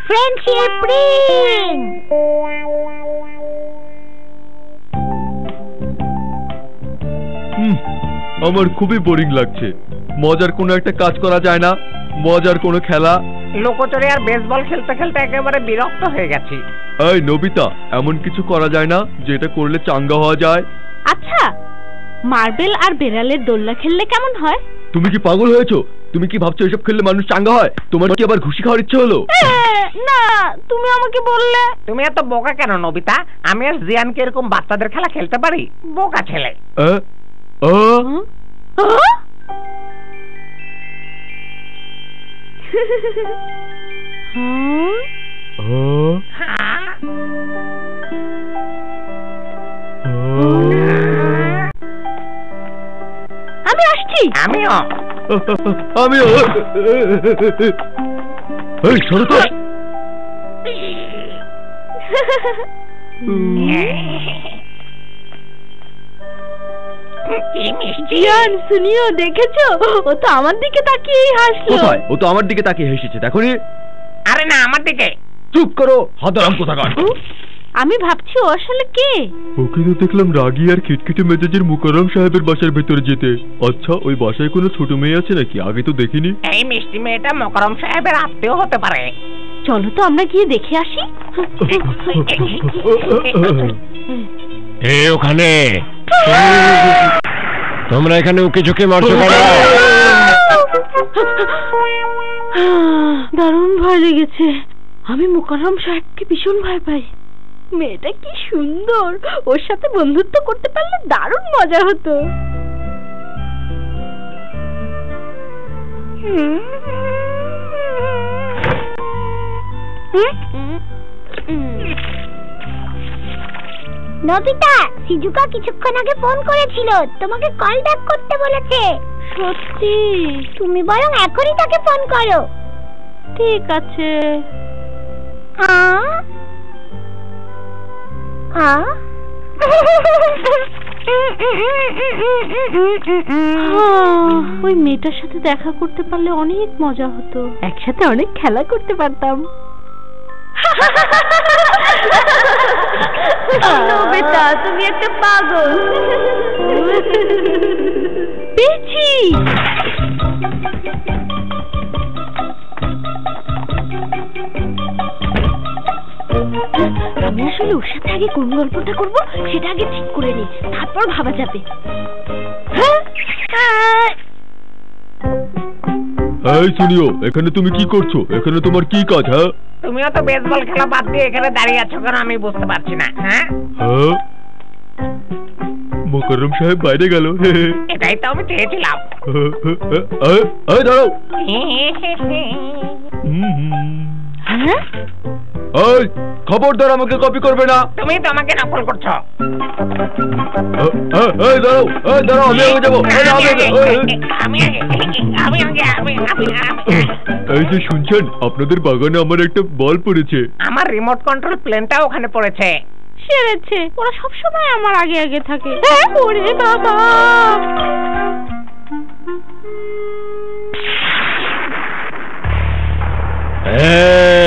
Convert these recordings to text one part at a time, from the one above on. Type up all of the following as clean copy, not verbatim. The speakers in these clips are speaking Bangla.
Friendship ring. আমার খুবই বোরিং লাগছে। মজার কোনো একটা কাজ করা যায় না? মজার কোনো খেলা? লুকোচুরি আর বেসবল খেলতে খেলতে একেবারে বিরক্ত হয়ে গেছি। এই নবিতা, এমন কিছু করা যায় না যেটা করলে চাঙ্গা হওয়া যায়? আচ্ছা, মার্বেল আর বেড়ালের দোলনা খেললে কেমন হয়? তুমি কি পাগল হয়েছো? তুমি কি ভাবছো এসব খেললে মানুষ চাঙ্গা হয়? তোমার কি আবার ঘুষি খাওয়ার ইচ্ছে হলো? না, তুমি আমাকে বললে। তুমি এত বোকা কেন নবিতা? আমি আর জিয়ানকে এরকম বাচ্চাদের খেলা খেলতে পারি? বোকা ছেলে। আমি আসছি। আমিও। এই শোনো তো। জিয়ান, শুনিও, দেখেছো? ও তো আমার দিকে তাকিয়েই হাসলো। কোথায়? ও তো আমার দিকে তাকিয়ে হেসেছে, দেখোনি? আরে না, আমার দিকে। চুপ করো, হাদারাম কোথাকার। আমি ভাবছি ও আসলে কে? ওকে তো দেখলাম রাগী আর খিটখিটে মেজাজের মুকাররম সাহেবের বাসার ভেতরে যেতে। আচ্ছা, ওই বাসায় কোনো ছোট মেয়ে আছে নাকি? আগে তো দেখিনি। এই মিষ্টি মেয়েটা মুকাররম সাহেবের আত্মীয় হতে পারে। চলো তো আমরা গিয়ে দেখে আসি। ওখানে তোমরা এখানে উকি ঝুঁকি মারছো কেন? দারুণ ভয় লেগেছে। আমি মুকাররম সাহেবকে ভীষণ ভয় পাই। মেয়েটা কি সুন্দর, ওর সাথে বন্ধুত্ব করতে পারলে দারুণ মজা হতো। নবিতা, সিজুকা কিছুক্ষণ আগে ফোন করেছিল, তোমাকে কল ব্যাক করতে বলেছে। সত্যি? তুমি বরং এখনই তাকে ফোন করো। ঠিক আছে। ওই মেয়েটার সাথে দেখা করতে পারলে অনেক মজা হতো, একসাথে অনেক খেলা করতে পারতাম। নবিতা, তুমি একটা পাগল। পেয়েছি। আমি আসলে ওর সাথে আগে কোন গল্পটা করবো সেটা আগে ঠিক করে নিই, তারপর ভাবা যাবে। এই শুনিও, এখানে তুমি কি করছো? এখানে তোমার কি কাজ? হ্যাঁ, তুমিও তো বেসবল খেলা বাদ দিয়ে এখানে দাঁড়িয়ে আছো কেন? আমি বুঝতে পারছি না। হ্যাঁ, মুকাররম সাহেব বাইরে গেল। এটাই তো আমি চেয়েছিলাম। দাঁড়াও। খবরদার, আমাকে কপি করবে না। তুমি তো আমাকে নকল করছো। দাঁড়াও, আমি আগে যাবো। এই যে শুনছেন, আপনাদের বাগানে আমার একটা বল পড়েছে। আমার রিমোট কন্ট্রোল প্লেনটা ওখানে পড়েছে। সেরেছে, ওরা সবসময় আমার আগে আগে থাকে। ওরে বাবা!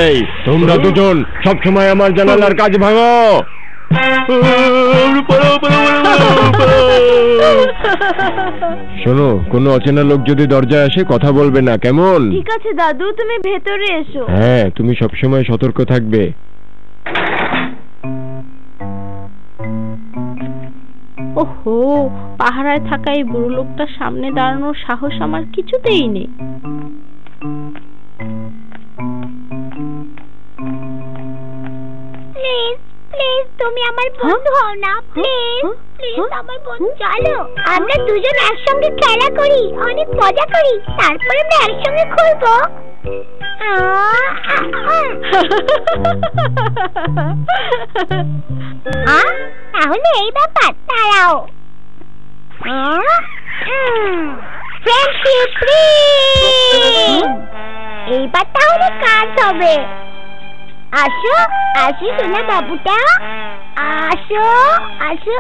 এই তোমরা দুজন সবসময় আমার জানালার কাজ ভাঙো। শোনো, কোনো অচেনা লোক যদি দরজায় আসে কথা বলবে না, কেমন? ঠিক আছে দাদু, তুমি ভেতরে এসো। হ্যাঁ, তুমি সবসময় সতর্ক থাকবে। ওহো, পাহারায় থাকা এই বুড়ো লোকটার সামনে দাঁড়ানোর সাহস আমার কিছুতেই নেই। প্লিজ প্লিজ, তুমি আমার বন্ধু হও না। প্লিজ প্লিজ, আমার বন্ধু। চলো আমরা দুজন একসঙ্গে খেলা করি, অনেক মজা করি, তারপর আমরা একসঙ্গে খুলবো। তাহলে এই ব্যাপার, দাঁড়াও। ফ্রেন্ডশিপ রিং, এইবার তাহলে কাজ হবে। আসো আসো সোনা বাবুটা, আসো আসো।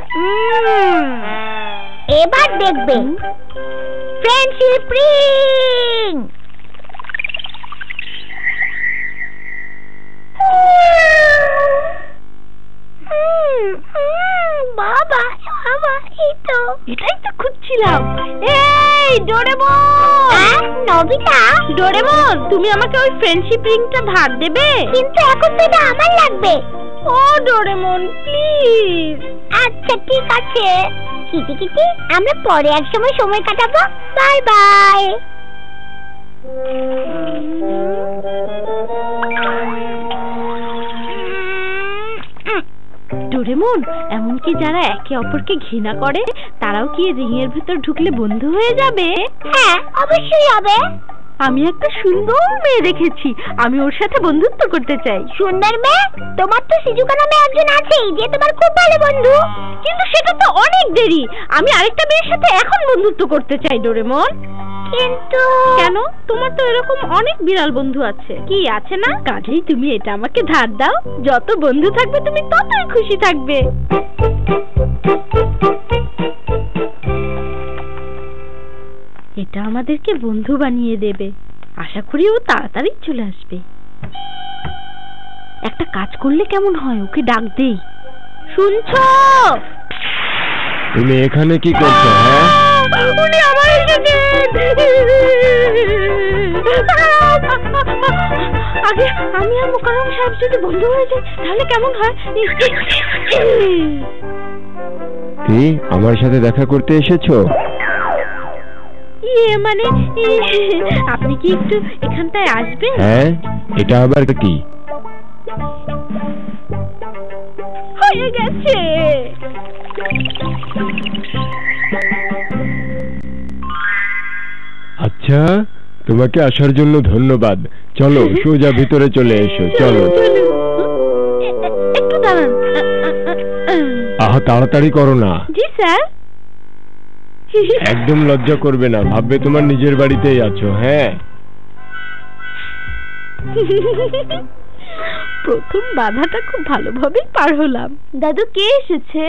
এবার দেখবে ফ্রেন্ডশিপ রিং। এই তো, এটাই তো খুঁজছিলাম। এই ডোরেমন! নবিতা, ডোরেমন, তুমি আমাকে ওই ফ্রেন্ডশিপ রিংটা ধার দেবে? কিন্তু এখন তো এটা আমার লাগবে। ও ডোরেমন, প্লিজ। আচ্ছা ঠিক আছে। কিটি কিটি, আমরা পরে এক সময় কাটাবো। Bye bye. ডোরেমন, এমনকি যারা একে অপরকে ঘৃণা করে তারাও কি রিং এর ভেতর ঢুকলে বন্ধু হয়ে যাবে? হ্যাঁ, অবশ্যই হবে। আমি একটা সুন্দর মেয়ে দেখেছি, আমি ওর সাথে বন্ধুত্ব করতে চাই। সুন্দর মেয়ে? তোমার তো সিজুকা নামে একজন আছেই, যে তোমার খুব ভালো বন্ধু। কিন্তু সেটা তো অনেক দেরি। আমি আরেকটা মেয়ের সাথে এখন বন্ধুত্ব করতে চাই ডোরেমন। কিন্তু কেন? তোমার তো এরকম অনেক বিড়াল বন্ধু আছে। কি আছে না? কাজেই তুমি এটা আমাকে ধার দাও। যত বন্ধু থাকবে তুমি ততই খুশি থাকবে। এটা আমাদেরকে বন্ধু বানিয়ে দেবে। আশা করি ও তাড়াতাড়ি চলে আসবে। একটা কাজ করলে কেমন হয়, ওকে ডাক দেই। শুনছো? তুমি এখানে কি করছো? হ্যাঁ, উনি আমার আগে আমি আর মোকাররম সাহেব যদি বন্ধু হয়ে যাই তাহলে কেমন হয়? কি আমার সাথে দেখা করতে এসেছো? মানে আপনি কি একটু এখানটায় আসবেন? হ্যাঁ, এটা আবার কি? হয়ে গেছে। আচ্ছা, তোমাকে আসার জন্য ধন্যবাদ। চলো সোজা ভিতরে চলে এসো। চলো। একটু দাঁড়ান। আহা, তাড়াতাড়ি করো না। জি স্যার। একদম লজ্জা করবে না, ভাববে তোমার নিজের বাড়িতেই আছো। হ্যাঁ, প্রথম বাধাটা খুব ভালোভাবেই পার হলাম। দাদু, কে এসেছে?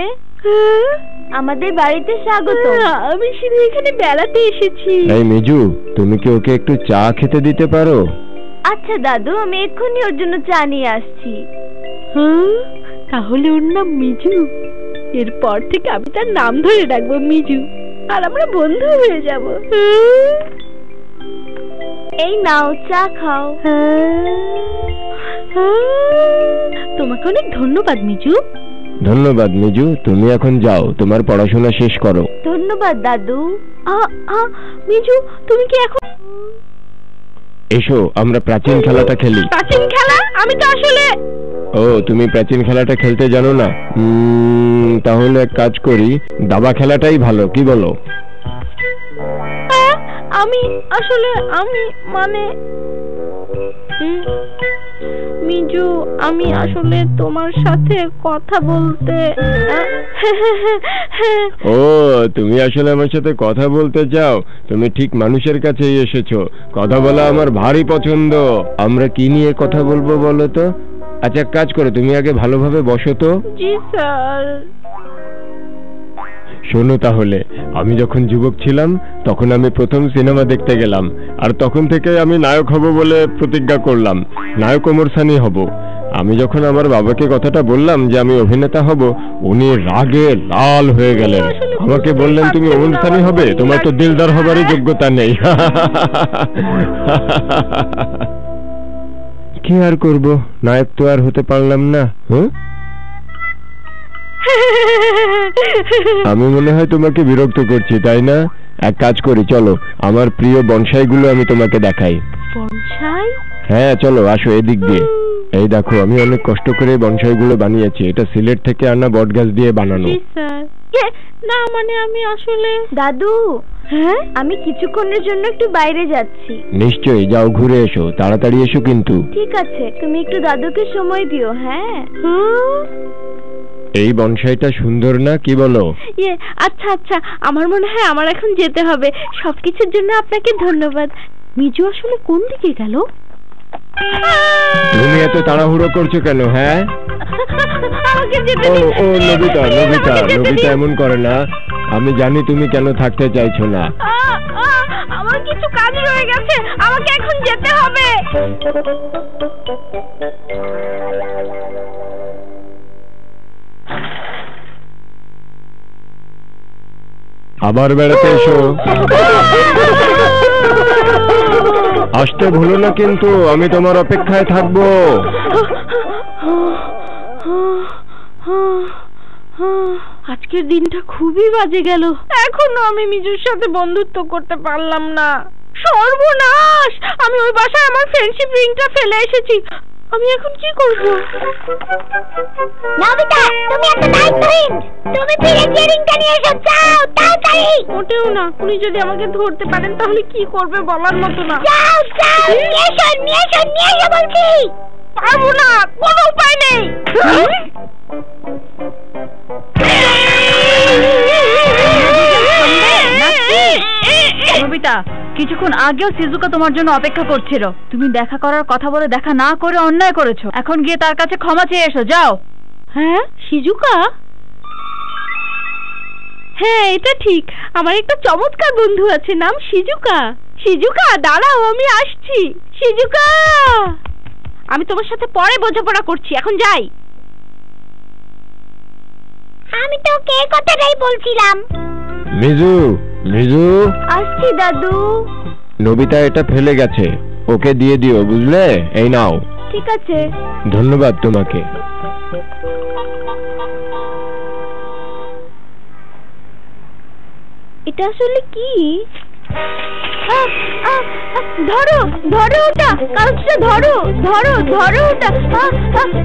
আমাদের বাড়িতে স্বাগত। আমি শুধু এখানে বেড়াতে এসেছি। এই মিজু, তুমি কি ওকে একটু চা খেতে দিতে পারো? আচ্ছা দাদু, আমি এক্ষুনি ওর জন্য চা নিয়ে আসছি। তাহলে ওর নাম মিজু। এরপর থেকে আমি তার নাম ধরে ডাকবো মিজু, আর আমরা বন্ধু হয়ে যাব। এই নাও, চা খাও। তোমাকে অনেক ধন্যবাদ মিজু। ধন্যবাদ মিজু, তুমি এখন যাও, তোমার পড়াশোনা শেষ করো। ধন্যবাদ দাদু। মিজু, তুমি কি এখন? এসো, আমরা প্রাচীন খেলাটা খেলি। প্রাচীন খেলা? আমি তো আসলে... ও, তুমি প্রাচীন খেলাটা খেলতে জানো না? তাহলে এক কাজ করি, দাবা খেলাটাই ভালো, কি বলো? আমি মানে মিজু, আমি আসলে তোমার সাথে কথা বলতে... ও, তুমি আসলে আমার সাথে কথা বলতে চাও? তুমি ঠিক মানুষের কাছেই এসেছো। কথা বলা আমার ভারী পছন্দ। আমরা কি নিয়ে কথা বলবো বলো তো? আচ্ছা, কাজ করো, তুমি আগে ভালোভাবে বসো তো। জি স্যার। শোনো তাহলে, আমি যখন যুবক ছিলাম তখন আমি প্রথম সিনেমা দেখতে গেলাম, আর তখন থেকে আমি নায়ক হব বলে প্রতিজ্ঞা করলাম। নায়ক ওমর সানি হব। আমি যখন আমার বাবাকে কথাটা বললাম যে আমি অভিনেতা হব, উনি রাগে লাল হয়ে গেলেন। আমাকে বললেন, তুমি ওমর সানি হবে? তোমার তো দিলদার হবারই যোগ্যতা নেই। কি আর করব, নায়ক তো আর হতে পারলাম না। আমি মনে হয় তোমাকে বিরক্ত করছি, তাই না? এক কাজ করি, চলো, আমার প্রিয় বনসাইগুলো আমি তোমাকে দেখাই। বনসাই? হ্যাঁ, চলো, আসো এদিক দিয়ে। এই দেখো, আমি অনেক কষ্ট করে বনসাইগুলো বানিয়েছি। এটা সিলেট থেকে আনা বটগাছ দিয়ে বানানো। জি স্যার। না মানে আমি আসলে... দাদু, হ্যাঁ, আমি কিছুক্ষণের জন্য একটু বাইরে যাচ্ছি। নিশ্চয়ই, যাও, ঘুরে এসো, তাড়াতাড়ি এসো কিন্তু। ঠিক আছে, তুমি একটু দাদুকে সময় দিও। হ্যাঁ। এই বনসাইটা সুন্দর না, কি বলো? আচ্ছা আচ্ছা, আমার মনে হয় আমার এখন যেতে হবে। সবকিছুর জন্য আপনাকে ধন্যবাদ। মিজু আসলে কোন দিকে গেল? তুমি এত তাড়াহুড়ো করছো কেন? হ্যাঁ, ও নবিতা, নবিতা, নবিতা এমন করে না। আমি জানি তুমি কেন থাকতে চাইছো না। আমার কিছু কাজ রয়ে গেছে, আমাকে এখন যেতে হবে। আবার বেড়াতে এসো। আসতে ভুলো না কিন্তু, আমি তোমার অপেক্ষায় থাকবো। আজকের দিনটা খুবই বাজে গেল। এখনো আমি মিজুর সাথে বন্ধুত্ব করতে পারলাম না। সর্বনাশ! আমি ওই বাসায় আমার ফ্রেন্ডশিপ রিংটা ফেলে এসেছি। আমি এখন কি করব? নবিতা, তুমি এত দায়িত্বহীন। তুমি ফিরে গিয়ে রিংটা নিয়ে এসো, যাও তাড়াতাড়ি। মোটেও না। উনি যদি আমাকে ধরতে পারেন তাহলে কি করবে বলার মতো না। যাও যাও, নিয়ে এসো নিয়ে এসো নিয়ে এসো বলছি। পারবো না, কোনো উপায় নেই। নবিতা, কিছুক্ষণ আগেও শিজুকা তোমার জন্য অপেক্ষা করছিল। তুমি দেখা করার কথা বলে দেখা না করে অন্যায় করেছো। এখন গিয়ে তার কাছে ক্ষমা চেয়ে এসো, যাও। হ্যাঁ, শিজুকা? হ্যাঁ, এটা ঠিক। আমার একটা চমৎকার বন্ধু আছে, নাম শিজুকা। শিজুকা, দাঁড়াও, আমি আসছি। শিজুকা, আমি তোমার সাথে পরে বোঝাপড়া করছি, এখন যাই। আমি তো কে কথাটাই বলছিলাম। মিজু, মিজু। আসছি দাদু। নবিতা এটা ফেলে গেছে, ওকে দিয়ে দিও, বুঝলে? এই নাও। ঠিক আছে। ধন্যবাদ তোমাকে। এটা আসলে কি? ধরো ধরো ওটা, কাগজটা ধরো ধরো ধরো ওটা,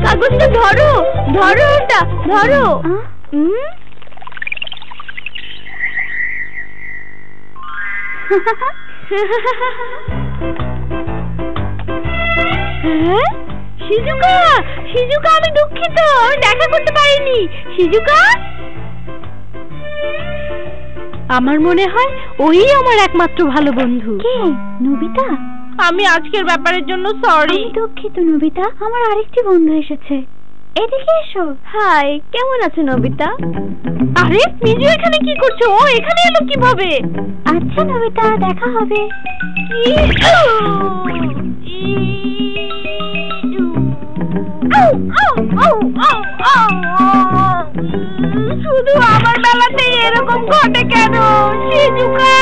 কাগজটা ধরো ধরো ওটা ধরো। শিজুকা, শিজুকা, আমি দুঃখিত, আমি দেখা করতে পারিনি। শিজুকা, আমার মনে হয় ওই আমার একমাত্র ভালো বন্ধু। কে? নবিতা? আমি আজকের ব্যাপারের জন্য সরি। দুঃখিত নবিতা, আমার আরেকটি বন্ধু এসেছে। এদিকে এসো। হাই, কেমন আছো নবিতা? আরে মিজু এখানে কি করছো? ও এখানে এলো কিভাবে? আচ্ছা নবিতা, দেখা হবে। শুধু আমার বেলাতেই এরকম ঘটে কেন? শিজুকা,